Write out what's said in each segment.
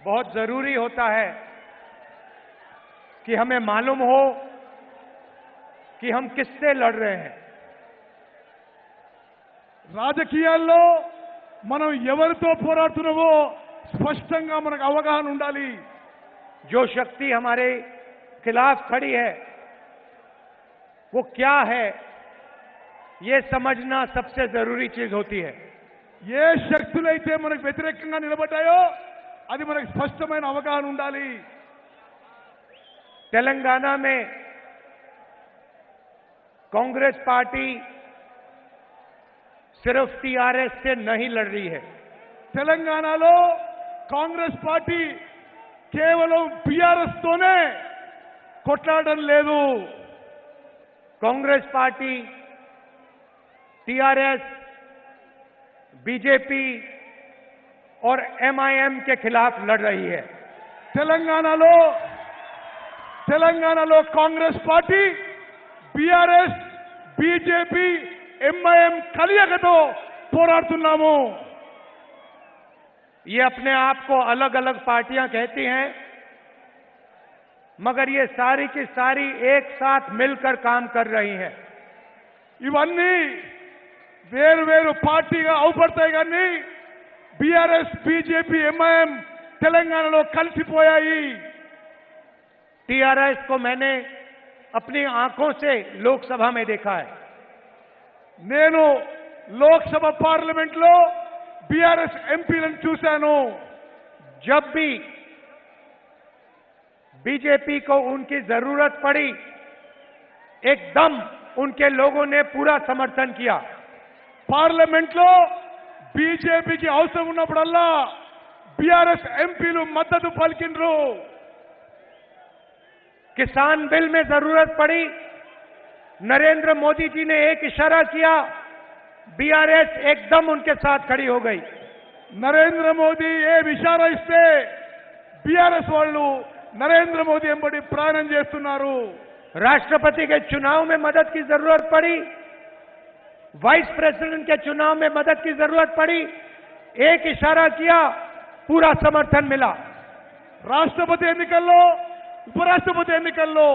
बहुत जरूरी होता है कि हमें मालूम हो कि हम किससे लड़ रहे हैं। రాజకీయాల్లో మనం ఎవరితో పోరాడుతున్నామో స్పష్టంగా మనకు అవగాహన ఉండాలి। जो शक्ति हमारे खिलाफ खड़ी है वो क्या है, ये समझना सबसे जरूरी चीज होती है। ఏ శక్తులైతే మనకు వ్యతిరేకంగా నిలబడ్డాయో అది మనకు స్పష్టమైన అవగాహన ఉండాలి। तेलंगाना में कांग्रेस पार्टी सिर्फ टीआरएस से नहीं लड़ रही है। తెలంగాణలో కాంగ్రెస్ పార్టీ కేవలం బీఆర్ఎస్ తోనే కొట్లాడడం లేదు। कांग्रेस पार्टी टीआरएस, बीजेपी और एमआईएम के खिलाफ लड़ रही है। తెలంగాణలో Congress party BRS, BJP, MIM కలయికతో పోరాడుతున్నాము। ये अपने आप को अलग अलग पार्टियां कहती हैं, मगर ये सारी की सारी एक साथ मिलकर काम कर रही हैं। ఇవన్నీ వేరు పార్టీగా అవుపడతాయి కానీ బీఆర్ఎస్, బీజేపీ, ఎంఐఎం తెలంగాణలో కలిసిపోయాయి। टीआरएस को मैंने अपनी आंखों से लोकसभा में देखा है। నేను లోక్సభ పార్లమెంట్ లో బీఆర్ఎస్ ఎంపీలను చూశాను। जब भी बीजेपी को उनकी जरूरत पड़ी एकदम उनके लोगों ने पूरा समर्थन किया। పార్లమెంట్ లో బీజేపీకి అవసరం ఉన్నప్పుడల్లా బీఆర్ఎస్ ఎంపీలు మద్దతు పలికిండ్రు। किसान बिल में जरूरत पड़ी, नरेंद्र मोदी जी ने एक इशारा किया, बीआरएस एकदम उनके साथ खड़ी हो गई। నరేంద్ర మోదీ ఏ ఇషారా ఇస్తే బీఆర్ఎస్ వాళ్ళు నరేంద్ర మోదీ ఎంబడి ప్రయాణం చేస్తున్నారు। राष्ट्रपति के चुनाव में मदद की जरूरत पड़ी, वाइस प्रेसिडेंट के चुनाव में मदद की जरूरत पड़ी, एक इशारा किया, पूरा समर्थन मिला। రాష్ట్రపతి ఎన్నికల్లో, ఉపరాష్ట్రపతి ఎన్నికల్లో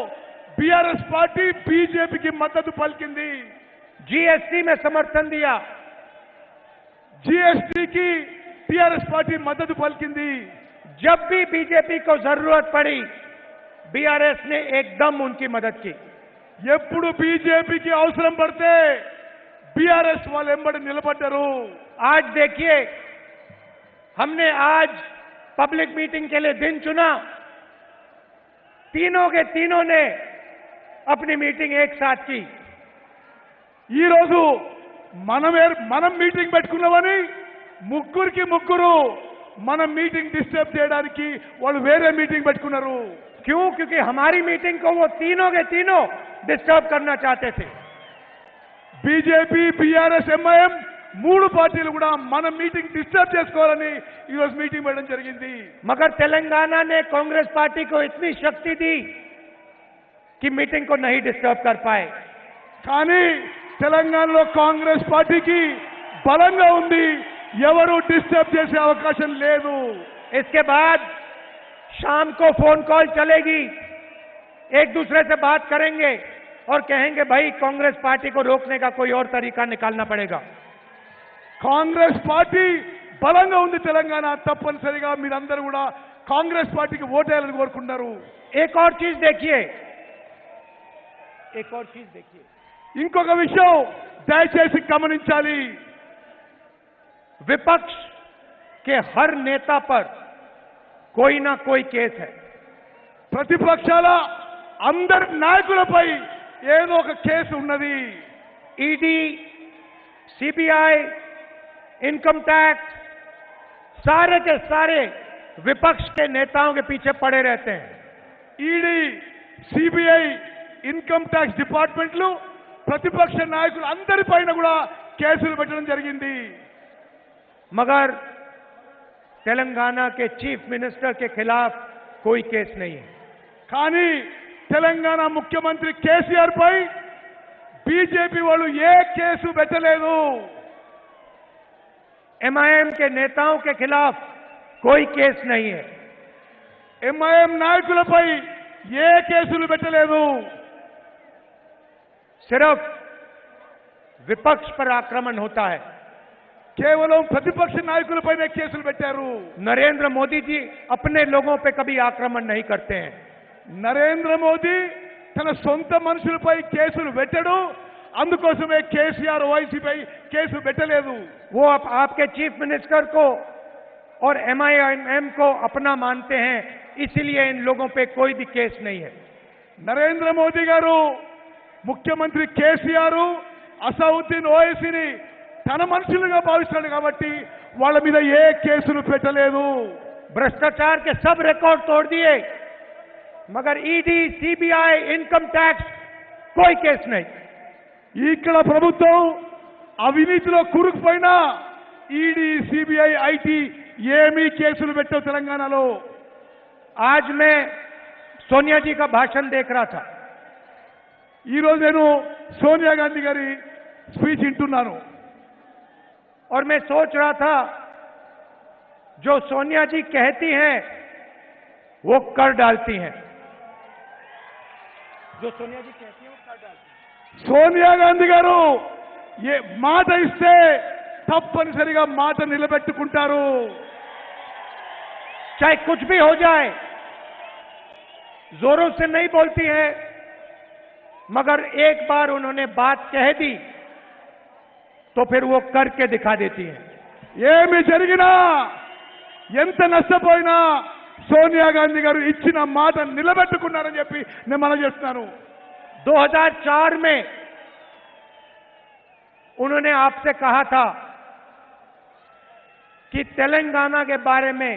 బీఆర్ఎస్ పార్టీ బీజేపీకి మద్దతు పలికింది। जीएसटी में समर्थन दिया, జీఎస్టీకి టీఆర్ఎస్ పార్టీ మద్దతు పలికింది। जब भी बीजेपी को जरूरत पड़ी बीआरएस ने एकदम उनकी मदद की। ఎప్పుడు బీజేపీకి అవసరం పడితే బీఆర్ఎస్ వాళ్ళు ఎంబడి నిలబడ్డారు। आज देखिए, हमने आज पब्लिक मीटिंग के लिए दिन चुना, तीनों के तीनों ने अपनी मीटिंग एक साथ की। ఈ రోజు మనం మీటింగ్ పెట్టుకున్నామని ముగ్గురికి ముగ్గురు మనం మీటింగ్ డిస్టర్బ్ చేయడానికి వాళ్ళు వేరే మీటింగ్ పెట్టుకున్నారు। क्यों? क्योंकि हमारी मीटिंग को वो तीनों के तीनों डिस्टर्ब करना चाहते थे। బీజేపీ, బీఆర్ఎస్, ఎంఐఎం మూడు పార్టీలు కూడా మన మీటింగ్ డిస్టర్బ్ చేసుకోవాలని ఈ రోజు మీటింగ్ పెట్టడం జరిగింది। मगर तेलंगाना ने कांग्रेस पार्टी को इतनी शक्ति दी कि मीटिंग को नहीं डिस्टर्ब कर पाए। కానీ తెలంగాణలో కాంగ్రెస్ పార్టీకి బలంగా ఉంది, ఎవరు డిస్టర్బ్ చేసే అవకాశం లేదు। इसके बाद शाम को फोन कॉल चलेगी, एक दूसरे से बात करेंगे और कहेंगे भाई कांग्रेस पार्टी को रोकने का कोई और तरीका निकालना पड़ेगा। కాంగ్రెస్ పార్టీ బలంగా ఉంది తెలంగాణ, తప్పనిసరిగా మీరందరూ కూడా కాంగ్రెస్ పార్టీకి ఓటేయాలని కోరుకుంటారు। एक और चीज देखिए, ఇంకొక విషయం దయచేసి గమనించాలి। विपक्ष के हर नेता पर कोई ना कोई केस है। ప్రతిపక్షాల అందరి నాయకులపై ఏదో ఒక కేసు ఉన్నది। ईडी, सीबीआई, इनकम टैक्स, सारे के सारे विपक्ष के नेताओं के पीछे पड़े रहते हैं। ఈడీ, సిబిఐ, ఇన్కమ్ ట్యాక్స్ డిపార్ట్మెంట్లు ప్రతిపక్ష నాయకులు అందరిపైన కూడా కేసులు పెట్టడం జరిగింది। मगर तेलंगाना के चीफ मिनिस्टर के खिलाफ कोई केस नहीं है। కానీ తెలంగాణ ముఖ్యమంత్రి కేసీఆర్ పై బీజేపీ వాళ్ళు ఏ కేసు పెట్టలేదు। एमआईएम के नेताओं के खिलाफ कोई केस नहीं है। ఎంఐఎం నాయకులపై ఏ కేసులు పెట్టలేదు. सिर्फ विपक्ष पर आक्रमण होता है. కేవలం ప్రతిపక్ష నాయకులపైనే కేసులు పెట్టారు. नरेंद्र मोदी जी अपने लोगों पे कभी आक्रमण नहीं करते हैं. నరేంద్ర మోదీ తన సొంత మనుషులపై కేసులు పెట్టడు. అందుకోసమే కేసీఆర్ ఓవైసీపై కేసు పెట్టలేదు. वो आपके चीफ मिनिस्टर को और एमआईएम को अपना मानते हैं, इसलिए इन लोगों पे कोई भी केस नहीं है. నరేంద్ర మోదీ గారు ముఖ్యమంత్రి కేసీఆర్ అసౌద్దీన్ ఓవైసీని తన మనుషులుగా భావిస్తాడు కాబట్టి వాళ్ళ మీద ఏ కేసులు పెట్టలేదు. भ्रष्टाचार के सब रिकॉर्ड तोड़ दिए, मगर ईडी, सीबीआई, इनकम टैक्स कोई केस नहीं. ఇక్కడ ప్రభుత్వం అవినీతిలో కూరుకుపోయినా ఈడీ, సిబిఐ, ఐటీ ఏమీ కేసులు పెట్టవు తెలంగాణలో. आज मैं सोनिया जी का भाषण देख रहा था. ఈ రోజు నేను సోనియా గాంధీ గారి స్పీచ్ వింటున్నాను. और मैं सोच रहा था, जो सोनिया जी कहती हैं वो कर डालती हैं. जो सोनिया जी कहती हैं वो कर डालती हैं. సోనియా గాంధీ గారు ఏ మాట ఇస్తే తప్పనిసరిగా మాట నిలబెట్టుకుంటారు. चाहे कुछ भी हो जाए, जोरों से नहीं बोलती हैं, मगर एक बार उन्होंने बात कह दी तो फिर वो करके दिखा देती हैं. ఏమి జరిగినా ఎంత నష్టపోయినా సోనియా గాంధీ గారు ఇచ్చిన మాట నిలబెట్టుకున్నారని చెప్పి నేను మనం చేస్తున్నాను. 2004 में उन्होंने आपसे कहा था कि तेलंगाना के बारे में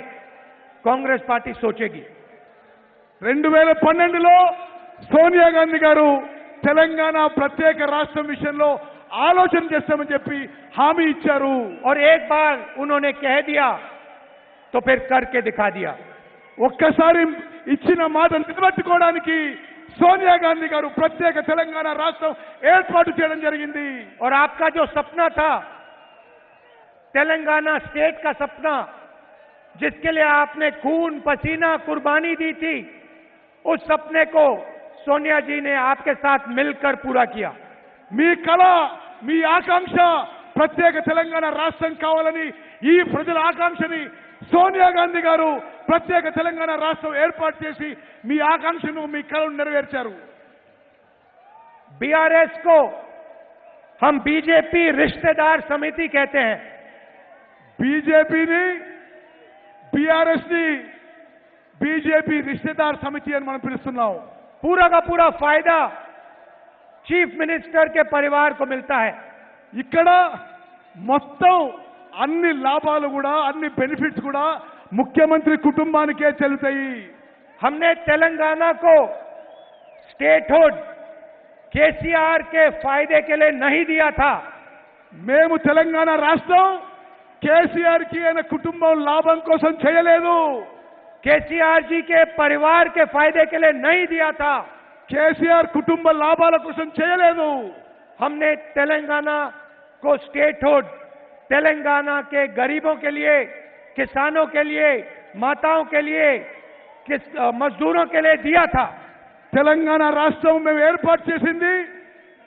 कांग्रेस पार्टी सोचेगी. 2012లో సోనియా గాంధీ గారు తెలంగాణ ప్రత్యేక రాష్ట్రం విషయంలో ఆలోచన చేస్తామని చెప్పి హామీ ఇచ్చారు. और एक बार उन्होंने कह दिया तो फिर करके दिखा दिया. ఒక్కసారి ఇచ్చిన మాట నిలబెట్టుకోవడానికి సోనియా గాంధీ గారు ప్రత్యేక తెలంగాణ రాష్ట్రం ఏర్పాటు చేయడం జరిగింది. और आपका जो सपना था, तेलंगाना स्टेट का सपना, जिसके लिए आपने खून पसीना कुर्बानी दी थी, उस सपने को सोनिया जी ने आपके साथ मिलकर पूरा किया. మీ కళ, మీ ఆకాంక్ష ప్రత్యేక తెలంగాణ రాష్ట్రం కావాలని ఈ ప్రజల ఆకాంక్షని సోనియా గాంధీ గారు ప్రత్యేక తెలంగాణ రాష్ట్రం ఏర్పాటు చేసి మీ ఆకాంక్షను, మీ కళను నెరవేర్చారు. बीआरएस को हम बीजेपी रिश्तेदार समिति कहते हैं. బీజేపీని, బీఆర్ఎస్ ని బీజేపీ రిశ్తేదార్ సమితి అని మనం పిలుస్తున్నాం. पूरा का पूरा फायदा चीफ मिनिस्टर के परिवार को मिलता है. ఇక్కడ మొత్తం అన్ని లాభాలు కూడా, అన్ని బెనిఫిట్స్ కూడా ముఖ్యమంత్రి కుటుంబానికే చెల్లుతాయి. हमने तेलंगाना को स्टेटहुड केसीआर के फायदे के लिए नहीं दिया था. మేము తెలంగాణ రాష్ట్రం కేసీఆర్ కి ఆయన కుటుంబం లాభం కోసం చేయలేదు. केसीआर जी के परिवार के फायदे के लिए नहीं दिया था. కేసీఆర్ కుటుంబ లాభాల కోసం చేయలేదు. हमने तेलंगाना को स्टेटहुड तेलंगाना के गरीबों के लिए, किसानों के लिए, माताओं के लिए, मजदूरों के लिए दिया था. తెలంగాణ రాష్ట్రం మేము ఏర్పాటు చేసింది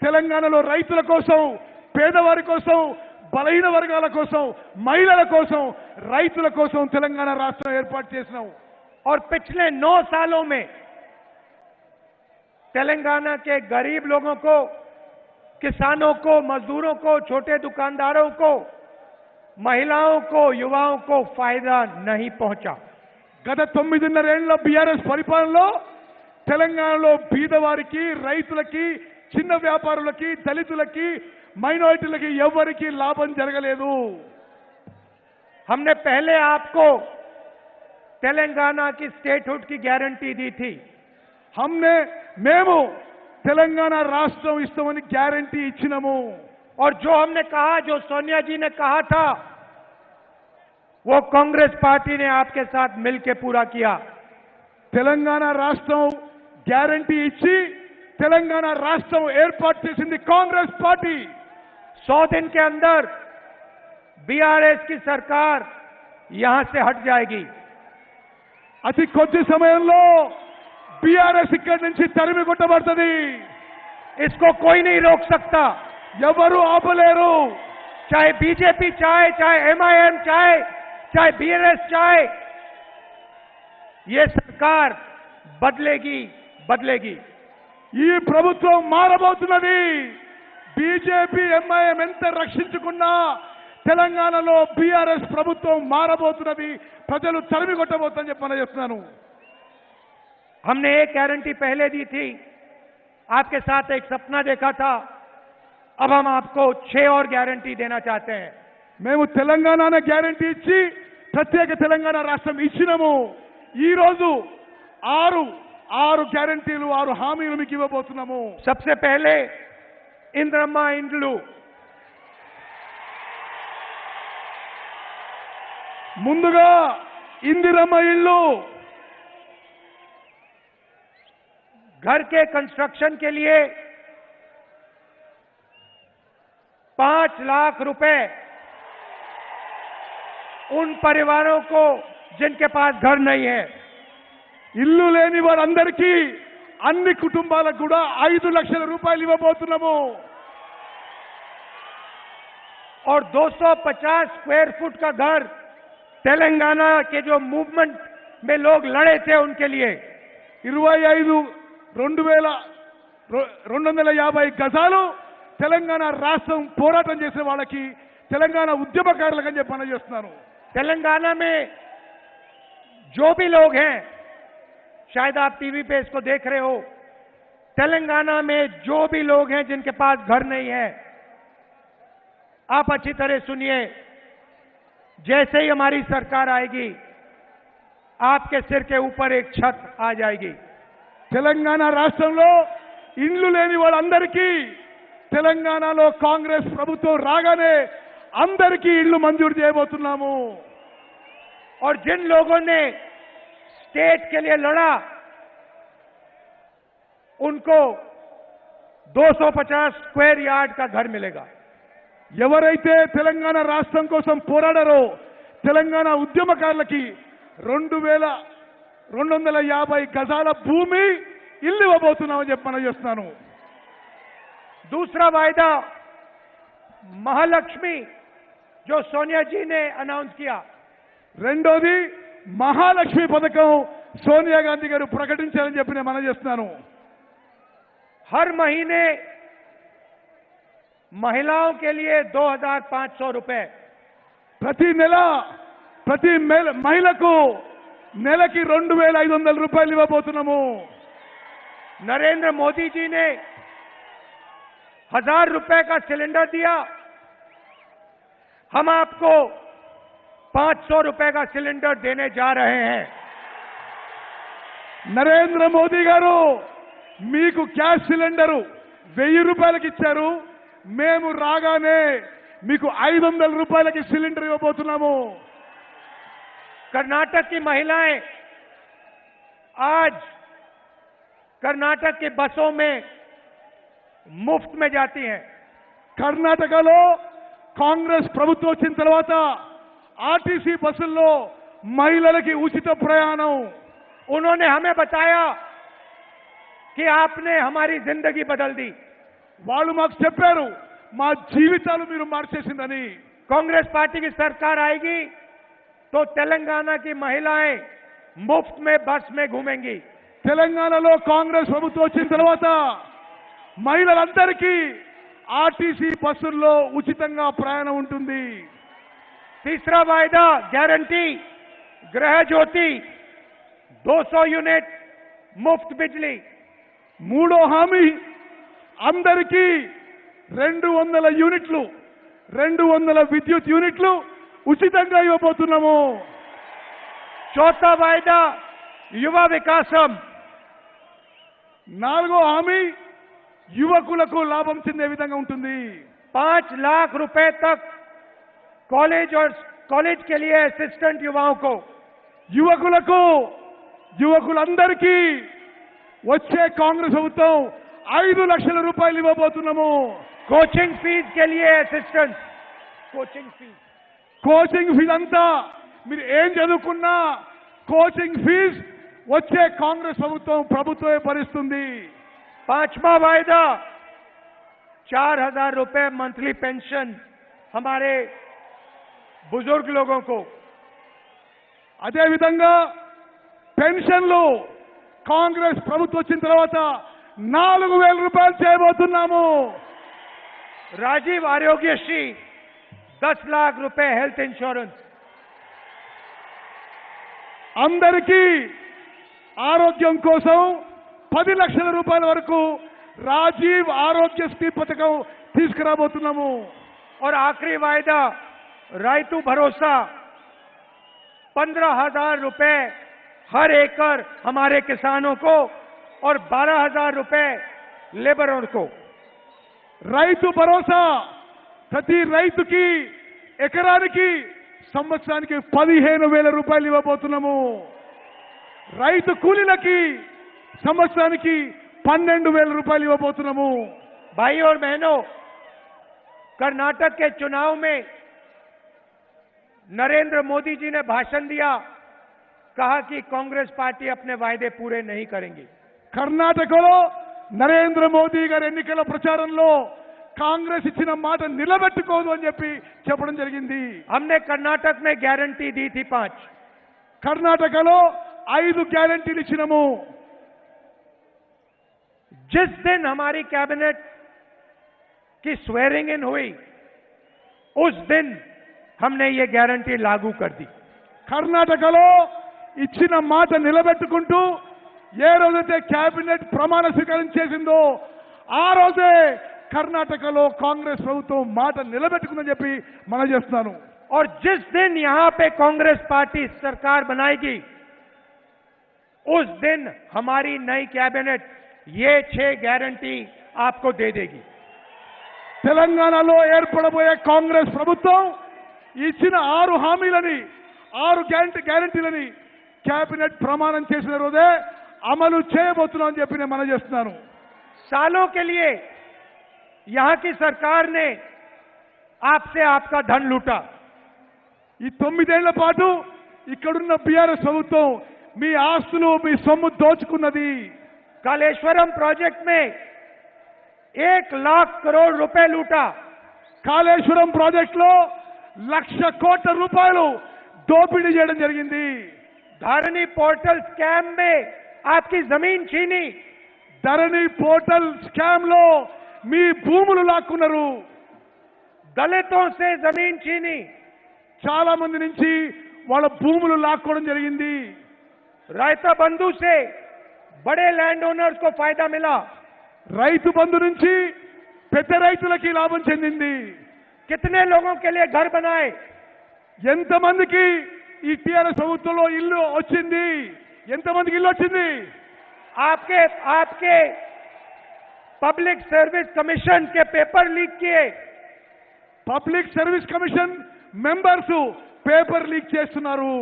తెలంగాణలో రైతుల కోసం, పేదవారి కోసం, బలహీన వర్గాల కోసం, మహిళల కోసం, రైతుల కోసం తెలంగాణ రాష్ట్రం ఏర్పాటు చేసినాం. और पिछले 9 सालों में तेलंगाना के गरीब लोगों को, किसानों को, मजदूरों को, छोटे दुकानदारों को, महिलाओं को, युवाओं को फायदा नहीं पहुंचा. గత 9.5 ఏళ్ల బీఆర్ఎస్ పరిపాలనలో తెలంగాణలో బీదవారికి, రైతులకి, చిన్న వ్యాపారులకి, దళితులకి, మైనారిటీలకి ఎవరికి లాభం జరగలేదు. हमने पहले आपको तेलंगाना की स्टेटहुड की गारंटी दी थी. మేము తెలంగాణ రాష్ట్రం ఇస్తామని గ్యారంటీ ఇచ్చినాము. और जो हमने कहा, जो सोनिया जी ने कहा था, वो कांग्रेस पार्टी ने आपके साथ मिलकर पूरा किया. తెలంగాణ రాష్ట్రం గ్యారంటీ ఇచ్చి తెలంగాణ రాష్ట్రం ఏర్పాటు చేసింది కాంగ్రెస్ పార్టీ. 100 दिन के अंदर बीआरएस की सरकार यहां से हट जाएगी. అతి కొద్ది సమయంలో బీఆర్ఎస్ ఇక్కడి నుంచి తరిమి కొట్టబడుతుంది. इसको कोई नहीं रोक सकता. ఎవరు ఆపలేరు. चाहे बीजेपी चाहे, चाहे एमआईएम चाहे, चाहे बीआरएस चाहे, ये सरकार बदलेगी बदलेगी. ఈ ప్రభుత్వం మారబోతున్నది. బీజేపీ ఎంఐఎం ఎంత రక్షించుకున్నా తెలంగాణలో బీఆర్ఎస్ ప్రభుత్వం మారబోతున్నది. ప్రజలు తరిమి కొట్టబోతుందని చెప్పి చెప్తున్నాను. हमने एक गारंटी पहले दी थी, आपके साथ एक सपना देखा था. अब हम आपको 6 और गारंटी देना चाहते हैं. మేము తెలంగాణ గ్యారంటీ ఇచ్చి ప్రత్యేక తెలంగాణ రాష్ట్రం ఇచ్చినాము. ఈ రోజు 6 గ్యారంటీలు 6 హామీలు మీకు ఇవ్వబోతున్నాము. सबसे पहले इंद्रम्मा इंड्लू, ముందుగా ఇందిరమ్మ ఇల్లు, घर के कंस्ट्रक्शन के लिए 5 लाख रुपए उन परिवारों को जिनके पास घर नहीं है. ఇల్లు లేని వారందరికీ అన్ని కుటుంబాలకు కూడా 5 లక్షల రూపాయలు ఇవ్వబోతున్నాము. और 250 स्क्वायर फुट का घर तेलंगाना के जो मूवमेंट में लोग लड़े थे उनके लिए 250 గజాలు తెలంగాణ రాష్ట్రం పోరాటం చేసిన వాళ్ళకి, తెలంగాణ ఉద్యమకారులకు అని చెప్పి మనం చేస్తున్నాను. तेलंगाना में जो भी लोग हैं, शायद आप टीवी पे इसको देख रहे हो, तेलंगाना में जो भी लोग हैं जिनके पास घर नहीं है, आप अच्छी तरह सुनिए. जैसे ही हमारी सरकार आएगी, आपके सिर के ऊपर एक छत आ जाएगी. తెలంగాణ రాష్ట్రంలో ఇండ్లు లేని వాళ్ళందరికీ తెలంగాణలో కాంగ్రెస్ ప్రభుత్వం రాగానే అందరికీ ఇళ్లు మంజూరు చేయబోతున్నాము. और जिन लोगों ने स्टेट के लिए लड़ा, उनको 250 स्क्वायर यार्ड का घर मिलेगा. ఎవరైతే తెలంగాణ రాష్ట్రం కోసం పోరాడారో తెలంగాణ ఉద్యమకారులకి 2250 గజాల భూమి ఇల్లు ఇవ్వబోతున్నామని చెప్పి మనం చేస్తున్నాను. दूसरा वायदा महालक्ष्मी, जो सोनिया जी ने अनाउंस किया. రెండోది మహాలక్ష్మి పథకం సోనియా గాంధీ గారు ప్రకటించారని చెప్పి నేను మనం చేస్తున్నాను. हर महीने महिलाओं के लिए 2500 रुपए, ప్రతి నెల ప్రతి మహిళకు నెలకి 2500 రూపాయలు ఇవ్వబోతున్నాము. नरेंद्र मोदी जी ने 1000 रुपए का सिलेंडर दिया. हम आपको 500 रुपए का सिलेंडर देने जा रहे हैं. నరేంద్ర మోదీ గారు మీకు గ్యాస్ సిలిండరు 1000 రూపాయలకి ఇచ్చారు. మేము రాగానే మీకు 500 రూపాయలకి సిలిండర్ ఇవ్వబోతున్నాము. कर्नाटक की महिलाएं आज कर्नाटक की बसों में मुफ्त में जाती हैं. కర్ణాటకలో కాంగ్రెస్ ప్రభుత్వం వచ్చిన తర్వాత ఆర్టీసీ బస్సుల్లో మహిళలకి ఉచిత ప్రయాణం. उन्होंने हमें बताया कि आपने हमारी जिंदगी बदल दी. వాళ్ళు మాకు చెప్పారు మా జీవితాలు మీరు మార్చేసిందని. कांग्रेस पार्टी की सरकार आएगी तो तेलंगाना की महिलाएं मुफ्त में बस में घूमेंगी. తెలంగాణలో కాంగ్రెస్ ప్రభుత్వం వచ్చిన తర్వాత మహిళలందరికీ ఆర్టీసీ బస్సుల్లో ఉచితంగా ప్రయాణం ఉంటుంది. तीसरा वायदा गारंटी गृह ज्योति 200 यूनिट मुफ्त बिजली. మూడో హామీ అందరికీ 200 యూనిట్లు 200 విద్యుత్ యూనిట్లు ఉచితంగా ఇవ్వబోతున్నాము. चौथा वायदा युवा विकासम. నాలుగో హామీ యువకులకు లాభం చెందే విధంగా ఉంటుంది. 5 लाख रुपए तक कॉलेज और कॉलेज के लिए असिस्टेंट युवाओं को. యువకులందరికీ వచ్చే కాంగ్రెస్ ప్రభుత్వం 5 లక్షల రూపాయలు ఇవ్వబోతున్నాము. कोचिंग फीस के लिए असिस्टेंट. कोचिंग फीस అంతా మీరు ఏం చదువుకున్నా కోచింగ్ ఫీజు వచ్చే కాంగ్రెస్ ప్రభుత్వమే భరిస్తుంది. 5वां वायदा 4,000 रुपए मंथली पेंशन हमारे बुजुर्ग लोगों को. అదే విధంగా పెన్షన్లు కాంగ్రెస్ ప్రభుత్వం వచ్చిన తర్వాత 4,000 రూపాయలు చేయబోతున్నాము. राजीव आरोग्यश्री 10 लाख रुपए हेल्थ इंश्योरेंस. అందరికీ ఆరోగ్యం కోసం 10 లక్షల రూపాయల వరకు రాజీవ్ ఆరోగ్యశ్రీ పథకం తీసుకురాబోతున్నాము. और आखिरी वायदा रायतु भरोसा 15,000 रुपए हर एकड़ हमारे किसानों को और 12,000 रुपए लेबरों को. రైతు భరోసా ప్రతి రైతుకి ఎకరానికి సంవత్సరానికి 15,000 రూపాయలు ఇవ్వబోతున్నాము. రైతు కూలీలకి సంవత్సరానికి 12,000 రూపాయలు ఇవ్వబోతున్నాము. भाई और बहनों, कर्नाटक के चुनाव में नरेंद्र मोदी जी ने भाषण दिया, कहा कि कांग्रेस पार्टी अपने वायदे पूरे नहीं करेंगी. కర్ణాటకలో నరేంద్ర మోదీ గారి ఎన్నికల ప్రచారంలో కాంగ్రెస్ ఇచ్చిన మాట నిలబెట్టుకోదు అని చెప్పడం జరిగింది. हमने कर्नाटक में गारंटी दी थी 5. కర్ణాటకలో 5 గ్యారెంటీలు ఇచ్చినాము. जिस दिन हमारी कैबिनेट की स्वेरिंग इन हुई, उस दिन हमने ये गारंटी लागू कर दी. కర్ణాటకలో ఇచ్చిన మాట నిలబెట్టుకుంటూ ఏ రోజైతే కేబినెట్ ప్రమాణ స్వీకారం చేసిందో ఆ రోజే కర్ణాటకలో కాంగ్రెస్ ప్రభుత్వం మాట నిలబెట్టుకుందని చెప్పి మనం చేస్తున్నాను. और जिस दिन यहां पे कांग्रेस पार्टी सरकार बनाएगी, उस दिन हमारी नई कैबिनेट ये 6 गारंटी आपको दे देगी. తెలంగాణలో ఏర్పడబోయే కాంగ్రెస్ ప్రభుత్వం ఇచ్చిన 6 హామీలని 6 గ్యారెంటీలని కేబినెట్ ప్రమాణం చేసిన రోజే అమలు చేయబోతున్నాం అని చెప్పి నేను మనం చేస్తున్నాను. सालों के लिए यहां की सरकार ने आपसे आपका धन लूटा. ఈ 9 ఏళ్ల పాటు ఇక్కడున్న బీఆర్ఎస్ ప్రభుత్వం మీ ఆస్తులు మీ సొమ్ము దోచుకున్నది. कालेश्वरम प्रोजेक्ट में 1 लाख करोड़ रुपए लूटा. కాళేశ్వరం ప్రాజెక్ట్ లో 1,00,000 కోట్ల రూపాయలు దోపిడీ చేయడం జరిగింది. धरनी पोर्टल स्कैम में आपकी जमीन छीनी. ధరణి పోర్టల్ స్కామ్ లో మీ భూములు లాక్కున్నారు. दलितों से जमीन छीनी. చాలా మంది నుంచి వాళ్ళ భూములు లాక్కోవడం జరిగింది. रायता बंधु से बड़े लैंड ओनर्स को फायदा मिला. రైతు బంధు నుంచి పెద్ద రైతులకి లాభం చెందింది. कितने लोगों के लिए घर बनाए. ఎంతమందికి ఈ టీఆర్ఎస్ ప్రభుత్వంలో ఇల్లు వచ్చింది? ఎంతమందికి ఇల్లు వచ్చింది? आपके पब्लिक सर्विस कमीशन के पेपर लीक किए. Public service commission members paper leak చేస్తున్నారు.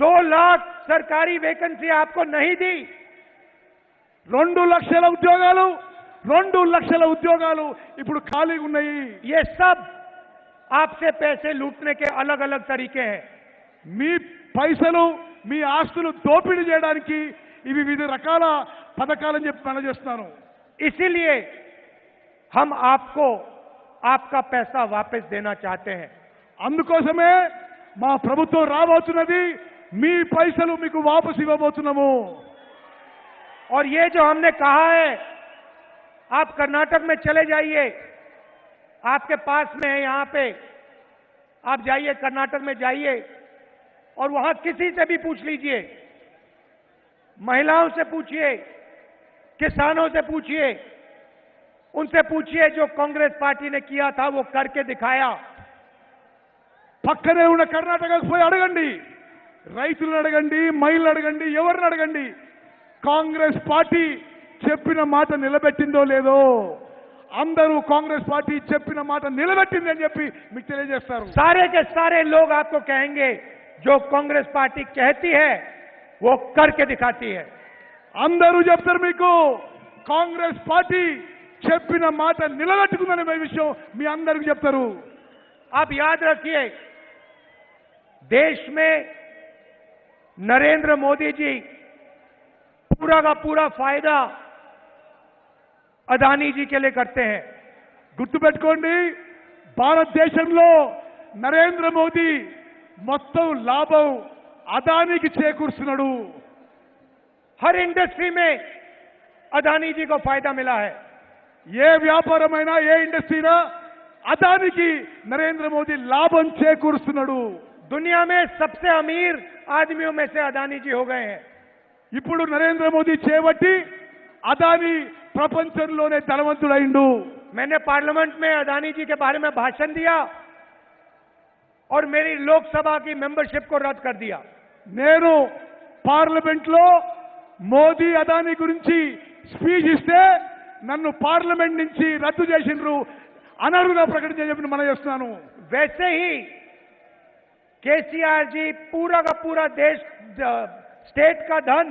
2 लाख सरकारी वैकेंसी आपको नहीं दी. 2 లక్షల ఉద్యోగాలు ఇప్పుడు ఖాళీగా ఉన్నాయి. ये सब आपसे पैसे लूटने के अलग अलग तरीके हैं. మీ పైసలు మీ ఆస్తులు దోపిడీ చేయడానికి ఇవి వివిధ రకాల పథకాలని చెప్పి మనం చేస్తున్నాను. इसीलिए हम आपको आपका पैसा वापस देना चाहते हैं. అందుకోసమే మా ప్రభుత్వం రాబోతున్నది. మీ పైసలు మీకు వాపసు ఇవ్వబోతున్నాము. और ये जो हमने कहा है, आप कर्नाटक में चले जाइए, आपके पास में है यहां पे, आप जाइए कर्नाटक में जाइए और वहां किसी से भी पूछ लीजिए, महिलाओं से पूछिए, किसानों से पूछिए, उनसे पूछिए जो कांग्रेस पार्टी ने किया था वो करके दिखाया. పక్కనే ఉన్న కర్ణాటకకు పోయి అడగండి, రైతులను అడగండి, మహిళలు అడగండి, ఎవరిని అడగండి, కాంగ్రెస్ పార్టీ చెప్పిన మాట నిలబెట్టిందో లేదో. అందరూ కాంగ్రెస్ పార్టీ చెప్పిన మాట నిలబెట్టింది అని చెప్పి మీకు తెలియజేస్తారు. सारे के सारे लोग आपको कहेंगे जो कांग्रेस पार्टी कहती है वो करके दिखाती है. అందరూ చెప్తారు మీకు కాంగ్రెస్ పార్టీ చెప్పిన మాట నిలబెట్టుకుందనే విషయం మీ అందరికీ చెప్తారు. आप याद रखिए, देश में नरेंद्र मोदी जी पूरा का पूरा फायदा अदानी जी के लिए करते हैं। గుర్తుపెట్టుకోండి, భారతదేశంలో నరేంద్ర మోదీ మొత్తం లాభం అదానికి చేకూరుస్తున్నాడు। हर इंडस्ट्री में अदानी जी को फायदा मिला है। ఏ వ్యాపారమైనా ఏ ఇండస్ట్రీనా అదానికి నరేంద్ర మోదీ లాభం చేకూరుస్తున్నాడు। दुनिया में सबसे अमीर आदमियों में से अदानी जी हो गए हैं। ఇప్పుడు నరేంద్ర మోదీ చేపట్టి అదాని ప్రపంచంలోనే ధనవంతుడైండు। मैंने पार्लियामेंट में अदानी जी के बारे में भाषण दिया और मेरी लोकसभा की मेंबरशिप को रद्द कर दिया। నేను పార్లమెంట్ లో మోదీ అదాని గురించి స్పీచ్ ఇస్తే నన్ను పార్లమెంట్ నుంచి రద్దు చేసిండ్రు, అనర్హుగా ప్రకటించని మనం చేస్తున్నాను। वैसे ही केसीआर जी पूरा का पूरा देश स्टेट का धन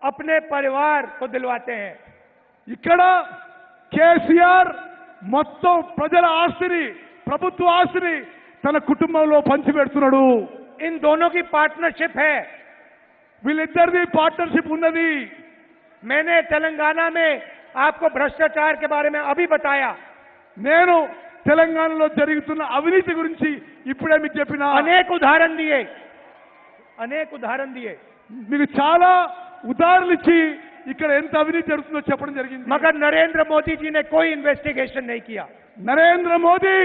अपने परिवार को दिलवाते हैं। ఇక్కడ కేసీఆర్ మొత్తం ప్రజల ఆస్తిని, ప్రభుత్వ ఆస్తిని తన కుటుంబంలో పంచిపెడుతున్నాడు। इन दोनों की पार्टनरशिप है। వీళ్ళిద్దరిది పార్ట్నర్షిప్ ఉన్నది। मैंने तेलंगाना में आपको भ्रष्टाचार के बारे में अभी बताया। నేను తెలంగాణలో జరుగుతున్న అవినీతి గురించి ఇప్పుడే మీకు చెప్పిన अनेक उदाहरण दिए। మీకు చాలా ఉదాహరణలు ఇచ్చి ఇక్కడ ఎంత అవినీతి జరుగుతుందో చెప్పడం జరిగింది। मगर नरेंद्र मोदी जी ने कोई इन्वेस्टिगेशन नहीं किया। నరేంద్ర మోదీ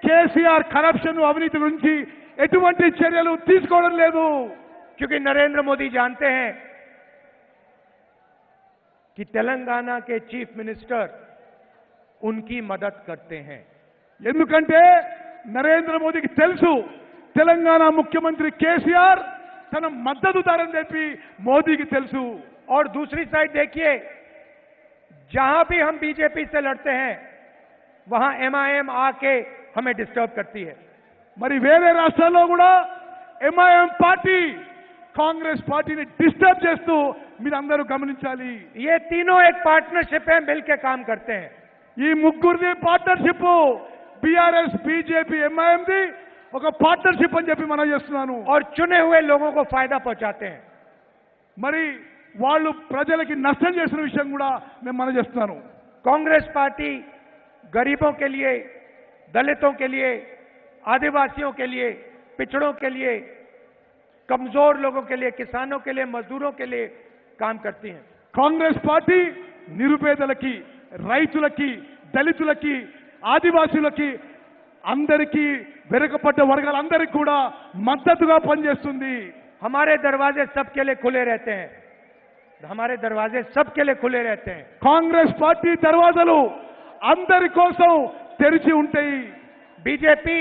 కేసీఆర్ కరప్షన్ అవినీతి గురించి ఎటువంటి చర్యలు తీసుకోవడం లేదు। क्योंकि नरेंद्र मोदी जानते हैं कि तेलंगाना के चीफ मिनिस्टर उनकी मदद करते हैं। ఎందుకంటే నరేంద్ర మోదీకి తెలుసు తెలంగాణ ముఖ్యమంత్రి కేసీఆర్ తన మద్దతుదారని చెప్పి మోదీకి తెలుసు। और दूसरी साइड देखिए, जहां भी हम बीजेपी से लड़ते हैं वहां एमआईएम आके हमें डिस्टर्ब करती है। మరి వేరే రాష్ట్రాల్లో కూడా ఎంఐఎం పార్టీ కాంగ్రెస్ పార్టీని డిస్టర్బ్ చేస్తూ మీరందరూ గమనించాలి। ये तीनों एक पार्टनरशिप है, मिलकर काम करते हैं। ఈ ముగ్గురిది పార్ట్నర్షిప్, బీఆర్ఎస్ బీజేపీ ఎంఐఎంది ఒక పార్ట్నర్షిప్ అని చెప్పి మనం చేస్తున్నాను। और चुने हुए लोगों को फायदा पहुंचाते हैं। మరి వాళ్ళు ప్రజలకి నష్టం చేసిన విషయం కూడా నేను మనం చేస్తున్నాను। कांग्रेस पार्टी गरीबों के लिए, दलितों के लिए, आदिवासियों के लिए, पिछड़ों के लिए, कमजोर लोगों के लिए, किसानों के लिए, मजदूरों के लिए काम करती है। కాంగ్రెస్ పార్టీ నిరుపేదలకి, రైతులకి, దళితులకి, ఆదివాసులకి, అందరికీ వెనుకబడ్డ వర్గాలందరికీ కూడా మద్దతుగా పనిచేస్తుంది। हमारे दरवाजे सबके लिए खुले रहते हैं। हमारे दरवाजे सबके लिए खुले रहते हैं। కాంగ్రెస్ పార్టీ దర్వాజాలు అందరి కోసం తెరిచి ఉంటాయి। बीजेपी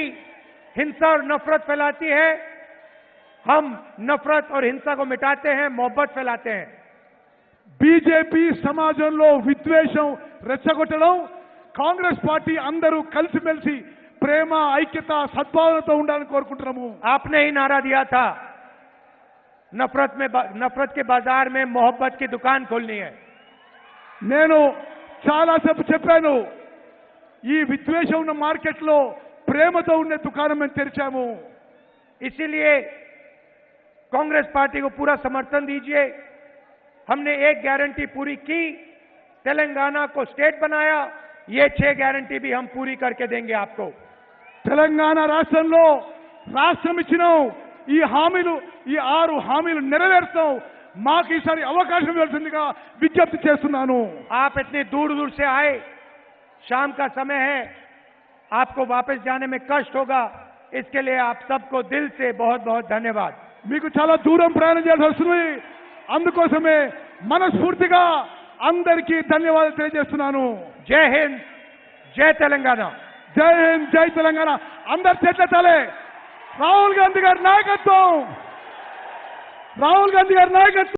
हिंसा और नफरत फैलाती है, हम नफरत और हिंसा को मिटाते हैं, मोहब्बत फैलाते हैं। బీజేపీ సమాజంలో విద్వేషం రెచ్చగొట్టడం, కాంగ్రెస్ పార్టీ అందరూ కలిసిమెలిసి ప్రేమ, ఐక్యత, సద్భావనతో ఉండాలని కోరుకుంటున్నాము। आपने ही नारा दिया था, नफरत के बाजार में मोहब्बत की दुकान खोलनी है। నేను చాలాసేపు చెప్పాను, ఈ విద్వేషం ఉన్న మార్కెట్లో ప్రేమతో ఉండే దుకాణం మేము తెరిచాము। इसीलिए कांग्रेस पार्टी को पूरा समर्थन दीजिए। हमने एक गारंटी पूरी की, तेलंगाना को स्टेट बनाया, ये 6 गारंटी भी हम पूरी करके देंगे आपको। తెలంగాణ రాష్ట్రంలో రాష్ట్రం ఇచ్చినాం, ఈ హామీలు, ఈ 6 హామీలు నెరవేర్చాం। మాకు ఈసారి అవకాశం ఇవ్వాల్సిందిగా విజ్ఞప్తి చేస్తున్నాను। आप इतनी दूर दूर से आए, शाम का समय है, आपको वापस जाने में कष्ट होगा, इसके लिए आप सबको दिल से बहुत बहुत धन्यवाद। మీకు చాలా దూరం ప్రయాణం చేయాల్సి వస్తుంది, అందుకోసమే మనస్ఫూర్తిగా అందరికీ ధన్యవాదాలు తెలియజేస్తున్నాను। जय हिंद, जय तेलंगाना। జై హింద్, జై తెలంగాణ। అందరు చెట్లెత్తాలి। రాహుల్ గాంధీ గారి నాయకత్వం, రాహుల్ గాంధీ గారి నాయకత్వం।